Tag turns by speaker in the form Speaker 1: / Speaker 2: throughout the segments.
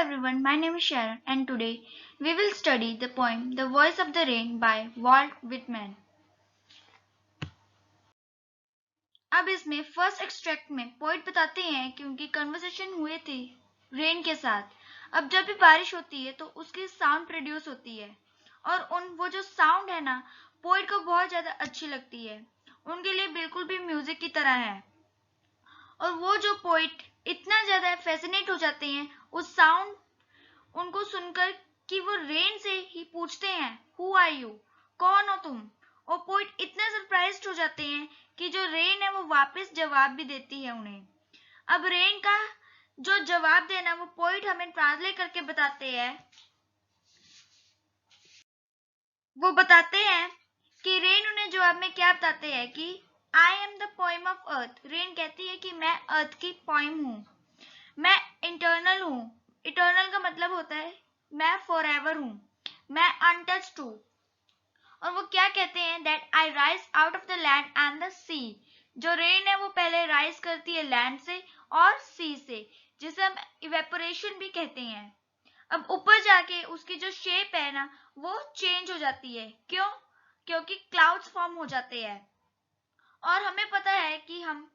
Speaker 1: everyone, my name is Sharon and today we will study the poem The Voice of the Rain by Walt Whitman. अब इसमें first extract में poet बताते हैं कि उनकी conversation हुए थे रेन के साथ। अब जब भी बारिश होती है तो उसकी साउंड प्रोड्यूस होती है और वो जो साउंड है ना पोइट को बहुत ज़्यादा अच्छी लगती है। उनके लिए बिल्कुल भी म्यूजिक की तरह है और वो जो पोइट इतना ज़्यादा फैसिनेट हो जाते हैं उस साउंड उनको सुनकर कि वो रेन से ही पूछते हैं हु आर यू, कौन हो तुम। और पोइट इतने सरप्राइज्ड हो जाते हैं कि जो रेन है वो वापस जवाब भी देती है उन्हें। अब रेन का जो जवाब देना वो पोइट हमें ट्रांसलेट करके बताते हैं। वो बताते हैं कि रेन उन्हें जवाब में क्या बताते हैं कि I am the poem of earth. Rain कहती है कि मैं अर्थ की पोएम हूँ, मैं इंटरनल हूँ। इटर्नल का मतलब होता है मैं फॉरएवर हूँ, मैं अनटच्ड हूँ। और वो क्या कहते हैं that I rise out of the land and the sea. जो रेन है वो पहले राइज करती है लैंड से और सी से, जिसे हम इवेपोरेशन भी कहते हैं। अब ऊपर जाके उसकी जो शेप है ना वो चेंज हो जाती है। क्यों? क्योंकि क्लाउड्स फॉर्म हो जाते हैं और हमें पता है कि हम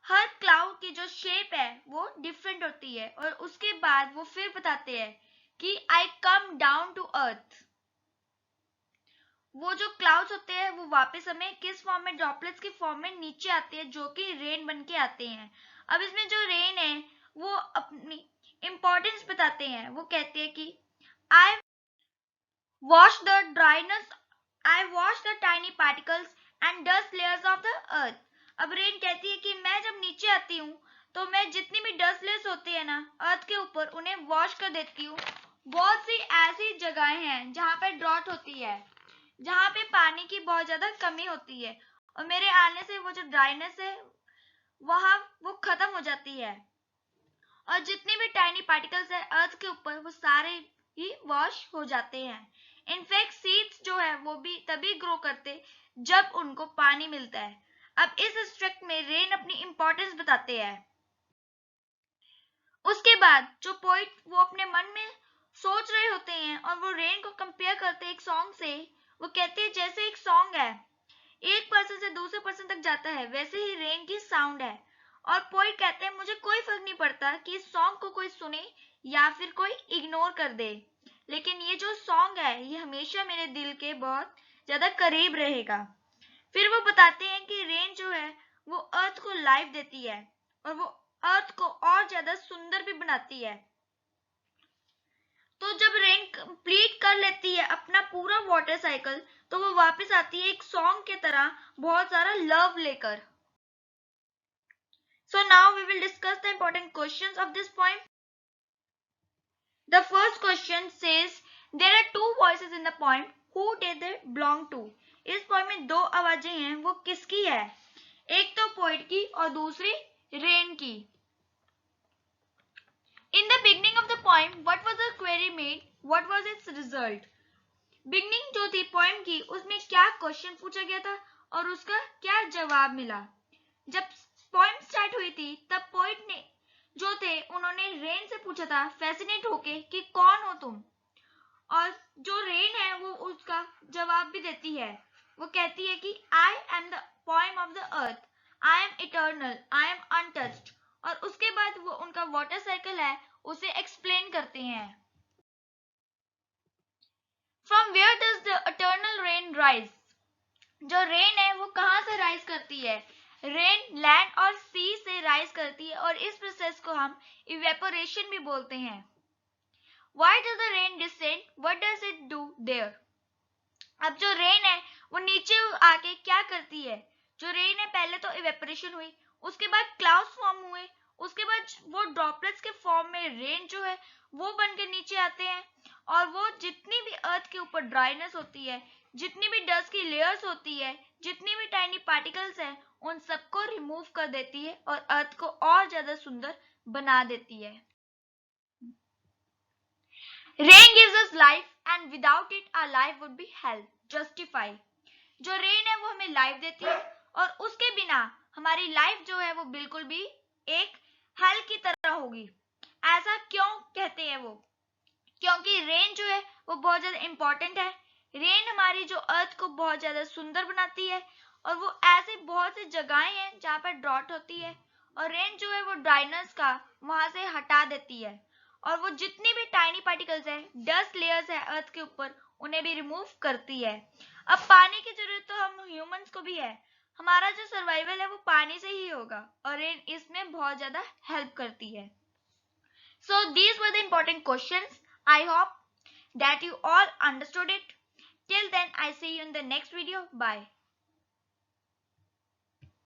Speaker 1: हर क्लाउड की जो शेप है वो डिफरेंट होती है। और उसके बाद वो फिर बताते हैं कि आई कम डाउन टू अर्थ। वो जो क्लाउड्स होते हैं वो वापस हमें किस फॉर्म में, ड्रॉपलेट्स की फॉर्म में नीचे आते हैं जो कि रेन बन के आते हैं। अब इसमें जो रेन है वो अपनी इंपॉर्टेंस बताते हैं। वो कहते हैं कि I wash the dryness, I wash the tiny particles and dust layers of the earth. अब रेन कहती है कि मैं जब नीचे आती हूँ तो मैं जितनी भी डस्ट लेयर्स होती है ना अर्थ के ऊपर उन्हें वॉश कर देती हूँ। बहुत सी ऐसी जगहें हैं जहाँ पे ड्रॉट होती है, जहाँ पे पानी की बहुत ज्यादा कमी होती है और मेरे आने से वो जो ड्राइनेस है वहाँ वो खत्म हो जाती है और जितने भी टाइनी पार्टिकल्स है अर्थ के ऊपर वो सारे ही वॉश हो जाते हैं। इनफैक्ट सीड्स जो है वो भी तभी ग्रो करते जब उनको पानी मिलता है। अब इस एक्सट्रैक्ट में रेन अपनी इंपॉर्टेंस बताते हैं। उसके बाद जो पोइट वो अपने मन में सोच रहे होते हैं और वो रेन को कंपेयर करते हैं एक सॉन्ग से। वो कहते हैं जैसे एक सॉन्ग है एक पर्सन से दूसरे पर्सन तक जाता है वैसे ही रेन की साउंड है। और पोइट कहते हैं मुझे कोई फर्क नहीं पड़ता कि इस सॉन्ग को कोई सुने या फिर कोई इग्नोर कर दे, लेकिन ये जो सॉन्ग है ये हमेशा मेरे दिल के बहुत ज्यादा करीब रहेगा। फिर वो बताते हैं कि रेन जो है वो अर्थ को लाइफ देती है और वो अर्थ को और ज्यादा सुंदर भी बनाती है। तो जब रेन कंप्लीट कर लेती है अपना पूरा वाटर साइकिल तो वो वापस आती है एक सॉन्ग के तरह बहुत सारा लव लेकर। So now we will discuss the important questions of this poem. The first question says there are two voices in the poem. Who did they belong to? इस poem में दो आवाजें हैं, वो किसकी है? एक तो पोइट की और दूसरी रेन की। In the beginning of the poem, what was the query made? What was its result? Beginning जो थी पोएम की उसमें क्या क्वेश्चन पूछा गया था और उसका क्या जवाब मिला। जब पोएम स्टार्ट हुई थी तब पोइट ने जो थे उन्होंने रेन से पूछा था फैसिनेट होके कि कौन हो तुम। और जो रेन है वो उसका जवाब भी देती है। वो कहती है कि I am the poem of the earth, I am eternal, I am untouched. और उसके बाद वो उनका वाटर साइकिल है उसे एक्सप्लेन करते हैं। From where does the eternal rain rise? जो रेन है वो कहाँ से राइज करती है? रेन लैंड और सी से राइज करती है और इस प्रोसेस को हम इवेपोरेशन भी बोलते हैं। Why does the rain descend? What does it do there? अब जो रेन है वो नीचे आके क्या करती है? जो रेन है पहले तो इवेपोरेशन हुई, उसके बाद क्लाउड्स फॉर्म हुए, उसके बाद वो ड्रॉपलेट्स के फॉर्म में रेन जो है वो बनकर नीचे आते हैं और वो जितनी भी अर्थ के ऊपर ड्राइनेस होती है, जितनी भी डस्ट की लेयर्स होती है, जितनी भी टाइनी पार्टिकल्स हैं उन सबको रिमूव कर देती है और अर्थ को और ज्यादा सुंदर बना देती है। Rain gives us life and without it our life would be hell. Justify. जो रेन है वो हमें लाइफ देती है और उसके बिना हमारी लाइफ जो है वो बिल्कुल भी एक हेल की तरह होगी। ऐसा क्यों कहते हैं वो? क्योंकि रेन जो है वो बहुत ज्यादा इंपॉर्टेंट है। रेन हमारी जो अर्थ को बहुत ज्यादा सुंदर बनाती है, और वो ऐसी बहुत सी जगहें हैं जहाँ पर ड्रॉट होती है, और रेन जो है वो ड्राइनेस का वहां से हटा देती है, और वो जितनी भी टाइनी पार्टिकल्स है, डस्ट लेयर्स है अर्थ के ऊपर, उन्हें भी रिमूव करती है। अब पानी की जरूरत तो हम ह्यूमंस को भी है, हमारा जो सर्वाइवल है वो पानी से ही होगा, और रेन इसमें बहुत ज्यादा हेल्प करती है। So these were the important questions. I hope that you all understood it. Till then, I see you in the next video. Bye.